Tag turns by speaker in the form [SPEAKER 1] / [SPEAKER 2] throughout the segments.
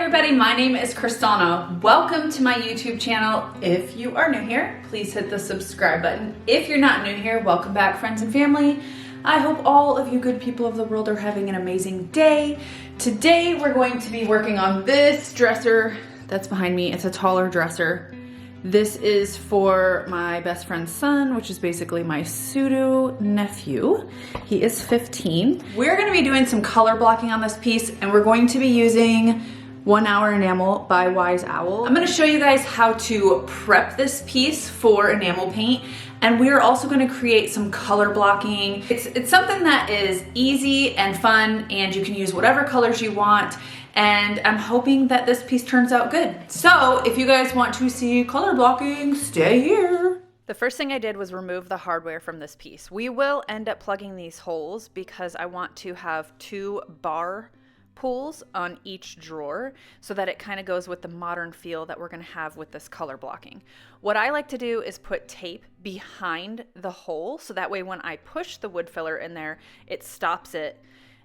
[SPEAKER 1] everybody, my name is Crys'Dawna. Welcome to my YouTube channel. If you are new here, please hit the subscribe button. If you're not new here, welcome back, friends and family. I hope all of you good people of the world are having an amazing day. Today we're going to be working on this dresser that's behind me. It's a taller dresser. This is for my best friend's son, which is basically my pseudo nephew. He is 15. We're gonna be doing some color blocking on this piece, and we're going to be using 1 Hour Enamel by Wise Owl. I'm gonna show you guys how to prep this piece for enamel paint, and we are also gonna create some color blocking. It's something that is easy and fun, and you can use whatever colors you want. And I'm hoping that this piece turns out good. So if you guys want to see color blocking, stay here. The first thing I did was remove the hardware from this piece. We will end up plugging these holes because I want to have 2 bar pulls on each drawer so that it kind of goes with the modern feel that we're going to have with this color blocking. What I like to do is put tape behind the hole so that way when I push the wood filler in there, it stops it.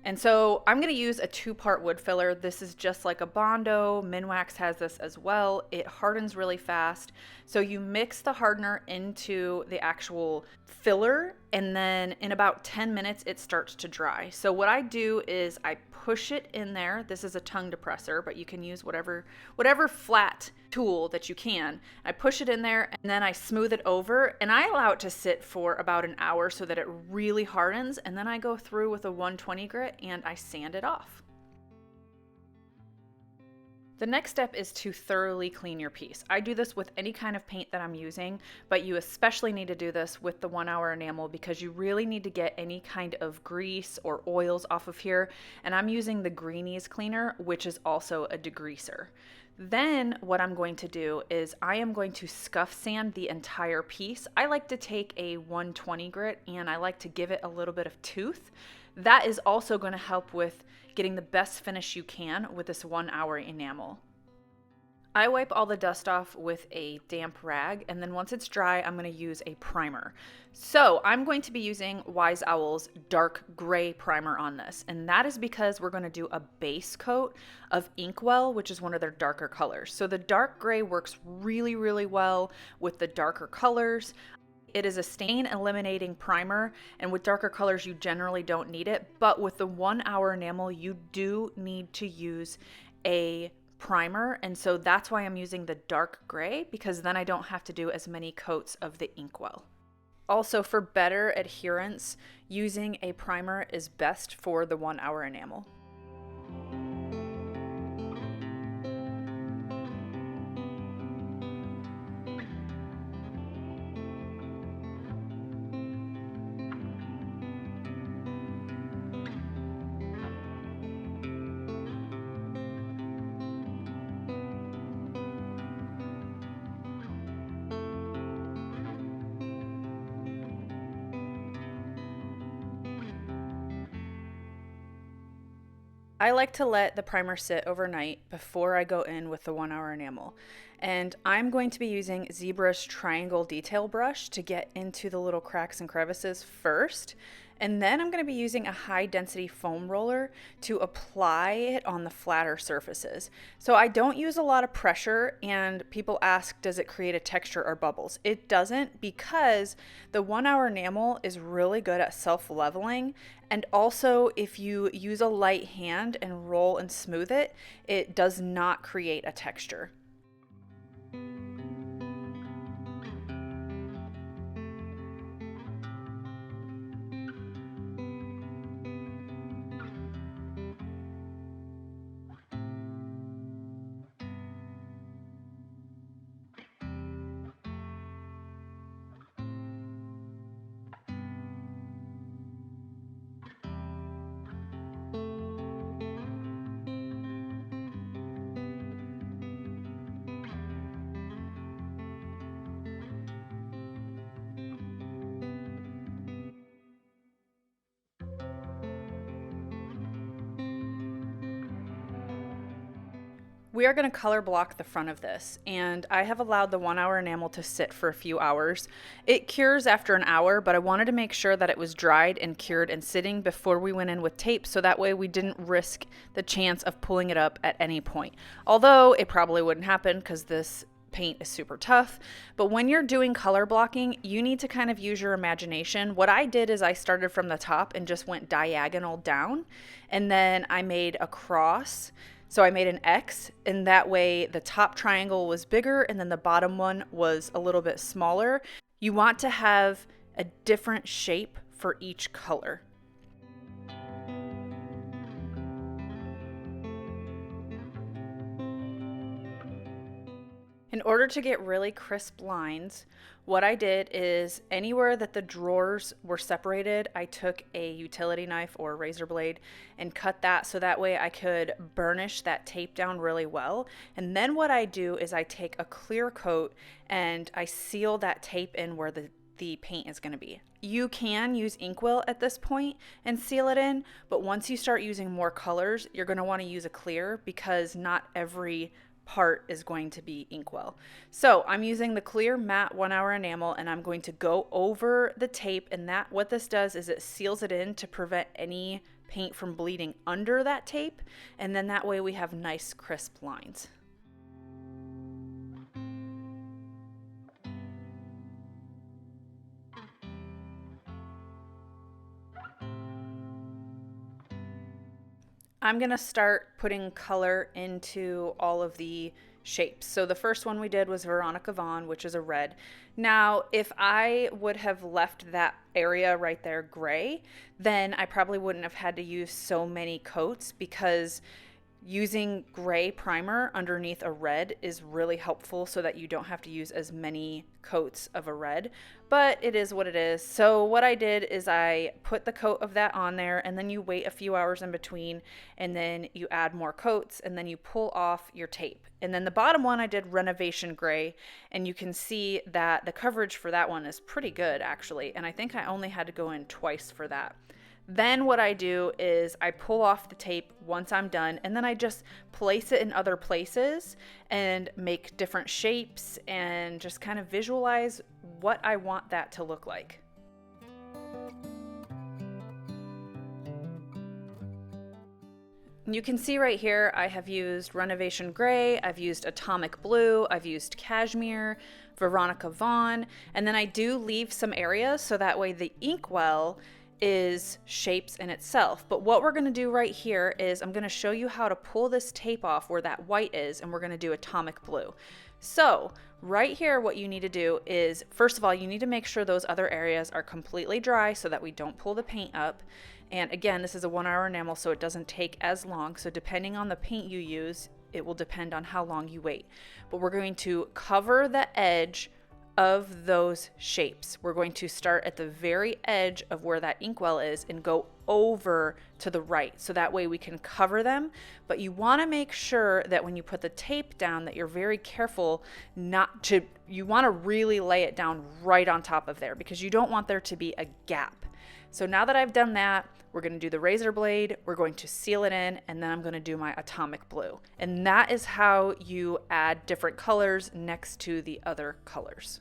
[SPEAKER 1] And so I'm going to use a 2-part wood filler. This is just like a Bondo. Minwax has this as well. It hardens really fast. So you mix the hardener into the actual filler, and then in about 10 minutes it starts to dry. So what I do is I push it in there. This is a tongue depressor, but you can use whatever flat tool that you can. I push it in there and then I smooth it over, and I allow it to sit for about an hour so that it really hardens, and then I go through with a 120 grit and I sand it off. The next step is to thoroughly clean your piece. I do this with any kind of paint that I'm using, but you especially need to do this with the 1 Hour Enamel because you really need to get any kind of grease or oils off of here. And I'm using the GREENEZ Cleaner, which is also a degreaser. Then what I'm going to do is I am going to scuff sand the entire piece. I like to take a 120 grit and I like to give it a little bit of tooth. That is also going to help with getting the best finish you can with this 1 Hour Enamel. I wipe all the dust off with a damp rag, and then once it's dry, I'm going to use a primer. So I'm going to be using Wise Owl's dark gray primer on this, and that is because we're going to do a base coat of Inkwell, which is one of their darker colors. So the dark gray works really, really well with the darker colors. It is a stain eliminating primer, and with darker colors you generally don't need it, but with the 1 Hour Enamel you do need to use a primer, and so that's why I'm using the dark gray, because then I don't have to do as many coats of the Inkwell. Also, for better adherence, using a primer is best for the 1 Hour Enamel. I like to let the primer sit overnight before I go in with the 1 Hour Enamel. And I'm going to be using Zebra's triangle detail brush to get into the little cracks and crevices first. And then I'm going to be using a high density foam roller to apply it on the flatter surfaces. So I don't use a lot of pressure, and people ask, does it create a texture or bubbles? It doesn't, because the 1 Hour Enamel is really good at self-leveling. And also, if you use a light hand and roll and smooth it, it does not create a texture. We are going to color block the front of this, and I have allowed the 1 hour enamel to sit for a few hours. It cures after an hour, but I wanted to make sure that it was dried and cured and sitting before we went in with tape, so that way we didn't risk the chance of pulling it up at any point. Although it probably wouldn't happen because this paint is super tough. But when you're doing color blocking, you need to kind of use your imagination. What I did is I started from the top and just went diagonal down, and then I made a cross. So I made an X, and that way the top triangle was bigger and then the bottom one was a little bit smaller. You want to have a different shape for each color. In order to get really crisp lines, what I did is anywhere that the drawers were separated, I took a utility knife or a razor blade and cut that so that way I could burnish that tape down really well. And then what I do is I take a clear coat and I seal that tape in where the paint is going to be. You can use Inkwell at this point and seal it in, but once you start using more colors, you're going to want to use a clear because not every part is going to be Inkwell. So I'm using the clear matte 1 hour enamel, and I'm going to go over the tape, and that what this does is it seals it in to prevent any paint from bleeding under that tape, and then that way we have nice crisp lines. I'm gonna start putting color into all of the shapes. So the first one we did was Veronica Vaughn, which is a red. Now, if I would have left that area right there gray, then I probably wouldn't have had to use so many coats, because using gray primer underneath a red is really helpful so that you don't have to use as many coats of a red, but it is what it is. So what I did is I put the coat of that on there, and then you wait a few hours in between, and then you add more coats, and then you pull off your tape. And then the bottom one I did Renovation gray, and you can see that the coverage for that one is pretty good actually, and I think I only had to go in twice for that. Then what I do is I pull off the tape once I'm done, and then I just place it in other places and make different shapes and just kind of visualize what I want that to look like. You can see right here I have used Renovation Gray, I've used Atomic Blue, I've used Kashmir, Veronica Vaughn, and then I do leave some areas so that way the Inkwell is shapes in itself. But what we're going to do right here is I'm going to show you how to pull this tape off where that white is, and we're going to do Atomic Blue. So right here what you need to do is, first of all, you need to make sure those other areas are completely dry so that we don't pull the paint up. And again, this is a 1 hour enamel, so it doesn't take as long. So depending on the paint you use, it will depend on how long you wait. But we're going to cover the edge of those shapes. We're going to start at the very edge of where that Inkwell is and go over to the right, so that way we can cover them. But you want to make sure that when you put the tape down that you're very careful not to, you want to really lay it down right on top of there, because you don't want there to be a gap. So now that I've done that, we're going to do the razor blade, we're going to seal it in, and then I'm going to do my Atomic Blue. And that is how you add different colors next to the other colors.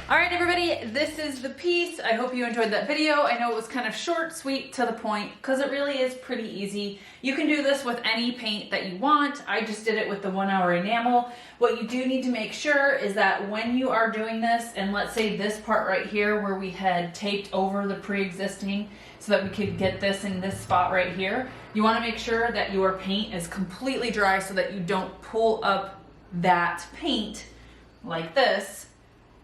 [SPEAKER 1] All right, everybody, this is the piece. I hope you enjoyed that video. I know it was kind of short, sweet, to the point, because it really is pretty easy. You can do this with any paint that you want. I just did it with the 1 hour enamel. What you do need to make sure is that when you are doing this, and let's say this part right here where we had taped over the pre-existing so that we could get this in this spot right here, you want to make sure that your paint is completely dry so that you don't pull up that paint like this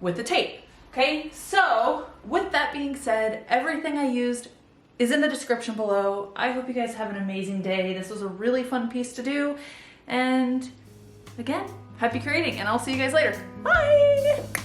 [SPEAKER 1] with the tape. Okay, so with that being said, everything I used is in the description below. I hope you guys have an amazing day. This was a really fun piece to do. And again, happy creating, and I'll see you guys later. Bye!